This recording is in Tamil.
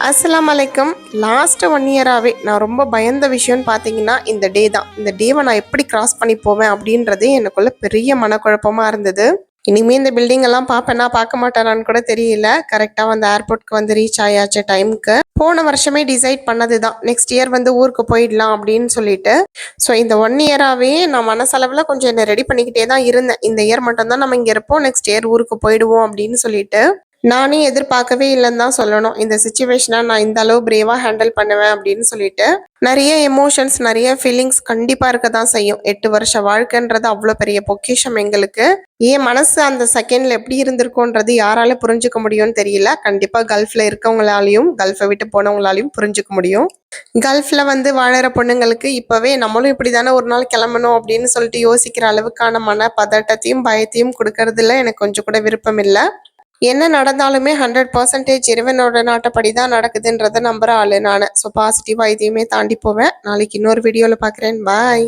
அஸ்ஸலாமு அலைக்கும். லாஸ்ட் 1 இயராகவே நான் ரொம்ப பயந்த விஷயம்னு பார்த்தீங்கன்னா இந்த டே தான். இந்த டேவை நான் எப்படி கிராஸ் பண்ணி போவேன் அப்படின்றதே எனக்குள்ள பெரிய மனக்குழப்பமாக இருந்தது. இனிமேல் இந்த பில்டிங் எல்லாம் பார்ப்பேனா பார்க்க மாட்டேனான்னு கூட தெரியல. கரெக்டாக வந்து ஏர்போர்ட்க்கு வந்து ரீச் ஆயாச்சு டைமுக்கு. போன வருஷமே டிசைட் பண்ணது தான், நெக்ஸ்ட் இயர் வந்து ஊருக்கு போயிடலாம் அப்படின்னு சொல்லிட்டு. ஸோ இந்த 1 இயராகவே நான் மனசளவில் கொஞ்சம் என்னை ரெடி பண்ணிக்கிட்டே தான் இருந்தேன். இந்த இயர் மட்டும்தான் நம்ம இங்கே இருப்போம், நெக்ஸ்ட் இயர் ஊருக்கு போயிடுவோம் அப்படின்னு சொல்லிட்டு. நானே எதிர்பார்க்கவே இல்லைன்னு தான் சொல்லணும். இந்த சிச்சுவேஷனை நான் இந்த அளவு பிரேவாக ஹேண்டில் பண்ணுவேன் அப்படின்னு சொல்லிட்டு. நிறைய எமோஷன்ஸ், நிறைய ஃபீலிங்ஸ் கண்டிப்பாக இருக்க தான் செய்யும். 8 வருஷ வாழ்க்கைன்றது அவ்வளோ பெரிய பொக்கிஷம் எங்களுக்கு. என் மனசு அந்த செகண்டில் எப்படி இருந்திருக்கோன்றது யாரால புரிஞ்சுக்க முடியும்னு தெரியல. கண்டிப்பாக கல்ஃபில் இருக்கவங்களாலையும் கல்ஃபை விட்டு போனவங்களாலையும் புரிஞ்சுக்க முடியும். கல்ஃபில் வந்து வாழற பொண்ணுங்களுக்கு இப்போவே நம்மளும் இப்படி தானே ஒரு நாள் கிளம்பணும் அப்படின்னு சொல்லிட்டு யோசிக்கிற அளவுக்கான மன பதட்டத்தையும் பயத்தையும் கொடுக்கறதுல எனக்கு கொஞ்சம் கூட விருப்பம் இல்லை. என்ன நடந்தாலுமே 100% இறைவனோட நாட்டப்படி தான் நடக்குதுன்றதை நம்புற ஆளு நான். ஸோ பாசிட்டிவாக இதையுமே தாண்டி போவேன். நாளைக்கு இன்னொரு வீடியோவில் பார்க்குறேன். பாய்.